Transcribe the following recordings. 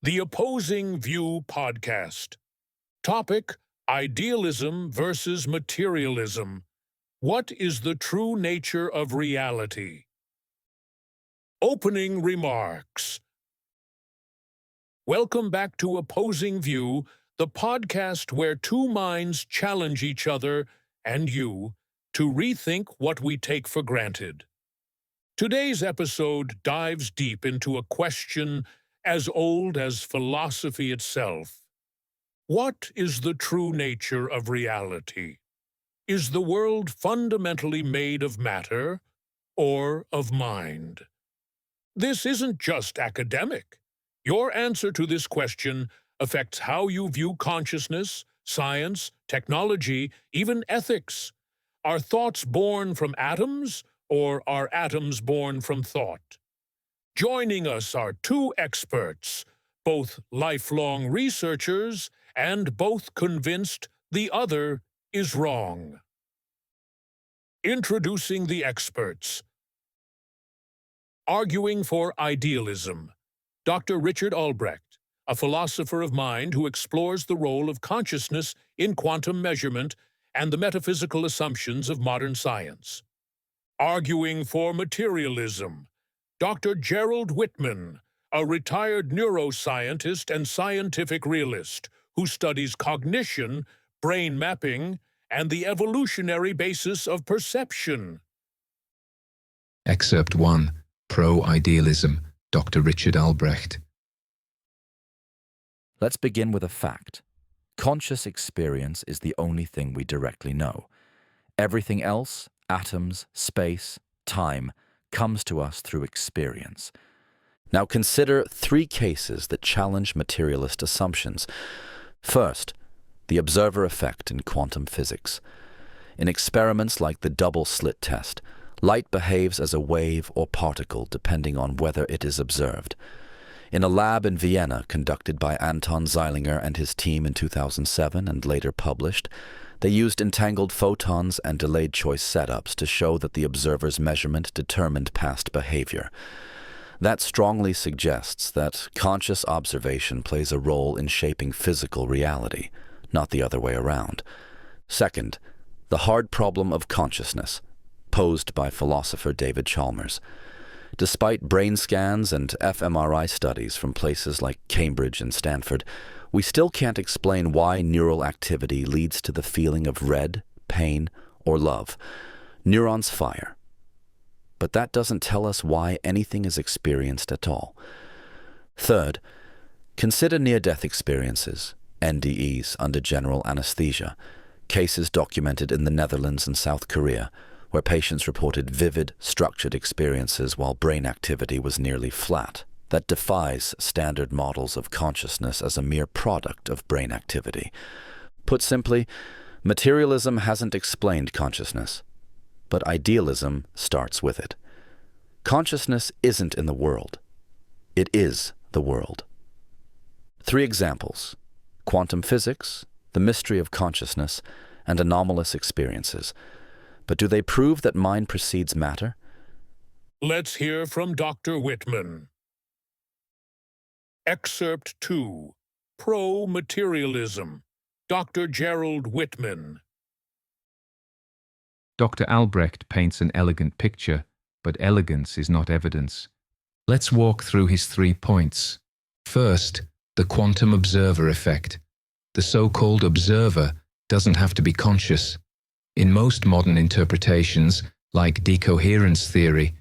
The Opposing View Podcast. Topic: Idealism versus Materialism. What is the true nature of reality? Opening remarks. Welcome back to Opposing View, the podcast where two minds challenge each other and you to rethink what we take for granted. Today's episode dives deep into a question as old as philosophy itself. What is the true nature of reality? Is the world fundamentally made of matter or of mind? This isn't just academic. Your answer to this question affects how you view consciousness, science, technology, even ethics. Are thoughts born from atoms, or are atoms born from thought? Joining us are two experts, both lifelong researchers and both convinced the other is wrong. Introducing the experts. Arguing for idealism, Dr. Richard Albrecht, a philosopher of mind who explores the role of consciousness in quantum measurement and the metaphysical assumptions of modern science. Arguing for materialism, Dr.Gerald Whitman, a retired neuroscientist and scientific realist who studies cognition, brain mapping, and the evolutionary basis of perception. Excerpt 1. Pro-Idealism, Dr. Richard Albrecht. Let's begin with a fact. Conscious experience is the only thing we directly know. Everything else, atoms, space, time, comes to us through experience. Now consider three cases that challenge materialist assumptions. First, the observer effect in quantum physics. In experiments like the double-slit test, light behaves as a wave or particle depending on whether it is observed. In a lab in Vienna conducted by Anton Zeilinger and his team in 2007 and later published, they used entangled photons and delayed choice setups to show that the observer's measurement determined past behavior. That strongly suggests that conscious observation plays a role in shaping physical reality, not the other way around. Second, the hard problem of consciousness, posed by philosopher David Chalmers. Despite brain scans and fMRI studies from places like Cambridge and Stanford, we still can't explain why neural activity leads to the feeling of red, pain, or love. Neurons fire. But that doesn't tell us why anything is experienced at all. Third, consider near-death experiences, NDEs under general anesthesia, cases documented in the Netherlands and South Korea, where patients reported vivid, structured experiences while brain activity was nearly flat. That defies standard models of consciousness as a mere product of brain activity. Put simply, materialism hasn't explained consciousness, but idealism starts with it. Consciousness isn't in the world. It is the world. Three examples: quantum physics, the mystery of consciousness, and anomalous experiences. But do they prove that mind precedes matter? Let's hear from Dr. Whitman. Excerpt 2. Pro-Materialism, Dr. Gerald Whitman. Dr. Albrecht paints an elegant picture, but elegance is not evidence. Let's walk through his 3 points. First, the quantum observer effect. The so-called observer doesn't have to be conscious. In most modern interpretations, like decoherence theory,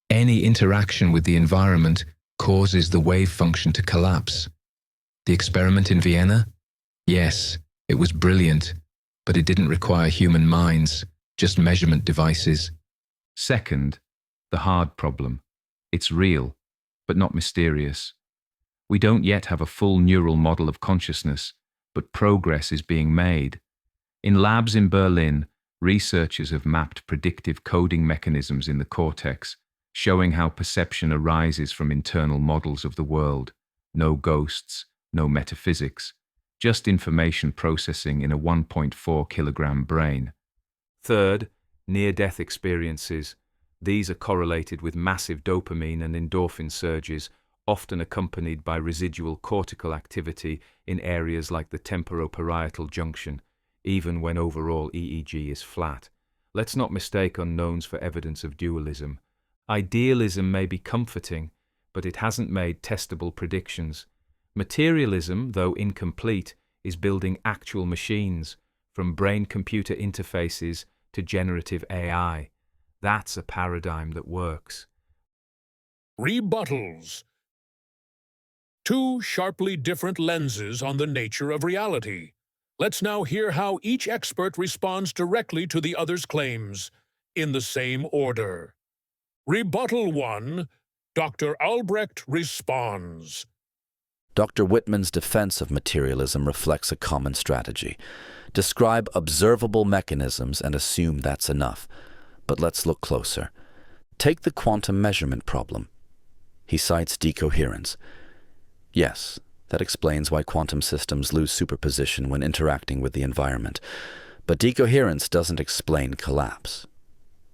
any interaction with the environment causes the wave function to collapse. The experiment in Vienna? Yes, it was brilliant, but it didn't require human minds, just measurement devices. Second, the hard problem. It's real, but not mysterious. We don't yet have a full neural model of consciousness, but progress is being made. In labs in Berlin, researchers have mapped predictive coding mechanisms in the cortex, showing how perception arises from internal models of the world. No ghosts, no metaphysics, just information processing in a 1.4 kilogram brain. Third, near-death experiences. These are correlated with massive dopamine and endorphin surges, often accompanied by residual cortical activity in areas like the temporoparietal junction, even when overall EEG is flat. Let's not mistake unknowns for evidence of dualism. Idealism may be comforting, but it hasn't made testable predictions. Materialism, though incomplete, is building actual machines, from brain-computer interfaces to generative AI. That's a paradigm that works. Rebuttals. Two sharply different lenses on the nature of reality. Let's now hear how each expert responds directly to the other's claims, in the same order. Rebuttal 1. Dr. Albrecht responds. Dr. Whitman's defense of materialism reflects a common strategy. Describe observable mechanisms and assume that's enough. But let's look closer. Take the quantum measurement problem. He cites decoherence. Yes, that explains why quantum systems lose superposition when interacting with the environment. But decoherence doesn't explain collapse.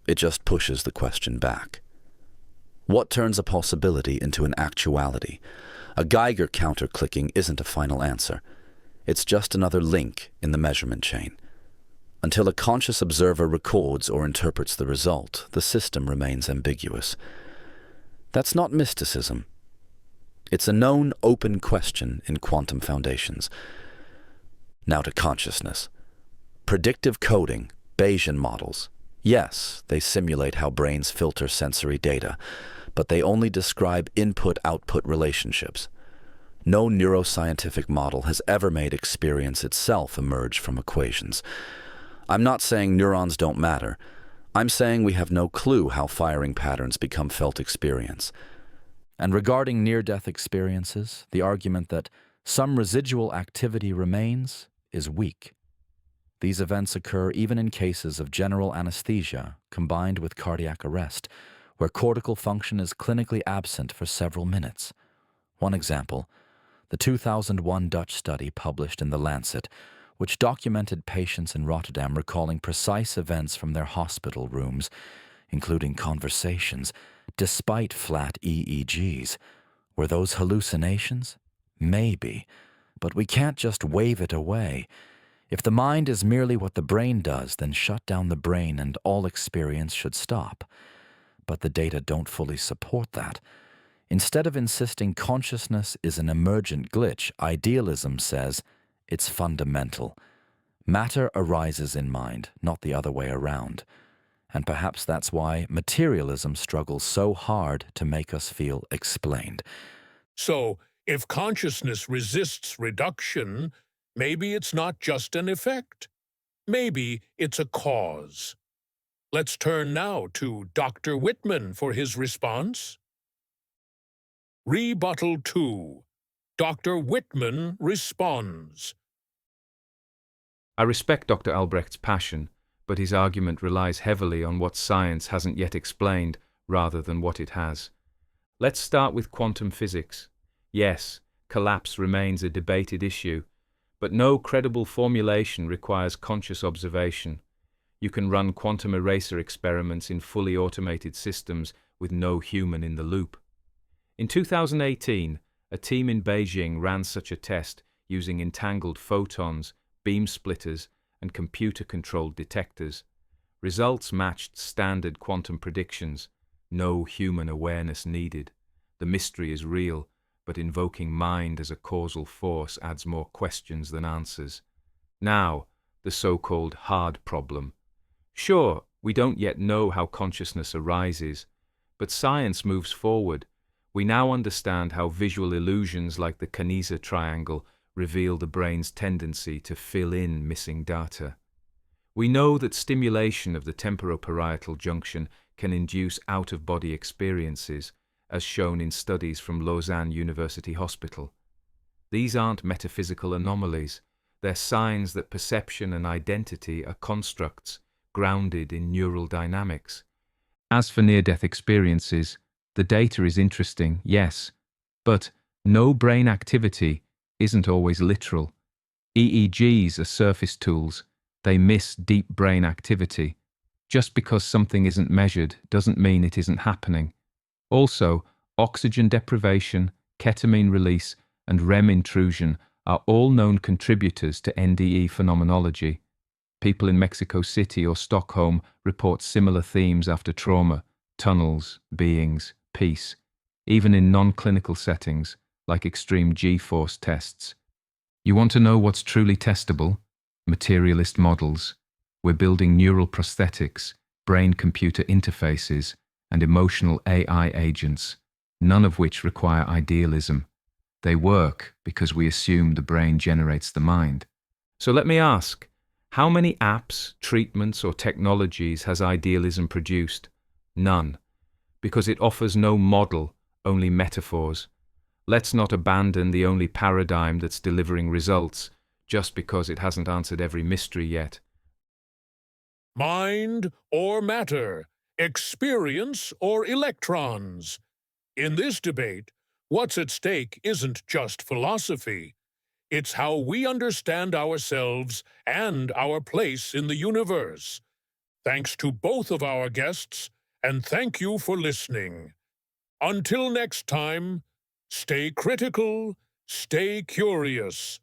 It just pushes the question back. What turns a possibility into an actuality? A Geiger counter clicking isn't a final answer. It's just another link in the measurement chain. Until a conscious observer records or interprets the result, the system remains ambiguous. That's not mysticism. It's a known open question in quantum foundations. Now to consciousness. Predictive coding, Bayesian models. Yes, they simulate how brains filter sensory data, but they only describe input-output relationships. No neuroscientific model has ever made experience itself emerge from equations. I'm not saying neurons don't matter. I'm saying we have no clue how firing patterns become felt experience. And regarding near-death experiences, the argument that some residual activity remains is weak. These events occur even in cases of general anesthesia combined with cardiac arrest, where cortical function is clinically absent for several minutes. One example, the 2001 Dutch study published in The Lancet, which documented patients in Rotterdam recalling precise events from their hospital rooms, including conversations, despite flat EEGs. Were those hallucinations? Maybe, but we can't just wave it away. If the mind is merely what the brain does, then shut down the brain and all experience should stop. But the data don't fully support that. Instead of insisting consciousness is an emergent glitch, idealism says it's fundamental. Matter arises in mind, not the other way around. And perhaps that's why materialism struggles so hard to make us feel explained. So, if consciousness resists reduction, maybe it's not just an effect. Maybe it's a cause. Let's turn now to Dr. Whitman for his response. Rebuttal 2. Dr. Whitman responds. I respect Dr. Albrecht's passion, but his argument relies heavily on what science hasn't yet explained rather than what it has. Let's start with quantum physics. Yes, collapse remains a debated issue, but no credible formulation requires conscious observation. You can run quantum eraser experiments in fully automated systems with no human in the loop. In 2018, a team in Beijing ran such a test using entangled photons, beam splitters, and computer-controlled detectors. Results matched standard quantum predictions. No human awareness needed. The mystery is real, but invoking mind as a causal force adds more questions than answers. Now, the so-called hard problem. Sure, we don't yet know how consciousness arises, but science moves forward. We now understand how visual illusions like the Canisa triangle reveal the brain's tendency to fill in missing data. We know that stimulation of the temporoparietal junction can induce out-of-body experiences, as shown in studies from Lausanne University Hospital. These aren't metaphysical anomalies. They're signs that perception and identity are constructs grounded in neural dynamics. As for near-death experiences, the data is interesting, yes, but no brain activity isn't always literal. EEGs are surface tools. They miss deep brain activity. Just because something isn't measured doesn't mean it isn't happening. Also, oxygen deprivation, ketamine release, and REM intrusion are all known contributors to NDE phenomenology. People in Mexico City or Stockholm report similar themes after trauma: tunnels, beings, peace, even in non-clinical settings like extreme G-force tests. You want to know what's truly testable? Materialist models. We're building neural prosthetics, brain-computer interfaces, and emotional AI agents, none of which require idealism. They work because we assume the brain generates the mind. So let me ask, how many apps, treatments, or technologies has idealism produced? None, because it offers no model, only metaphors. Let's not abandon the only paradigm that's delivering results just because it hasn't answered every mystery yet. Mind or matter, experience or electrons. In this debate, what's at stake isn't just philosophy. It's how we understand ourselves and our place in the universe. Thanks to both of our guests, and thank you for listening. Until next time, stay critical, stay curious,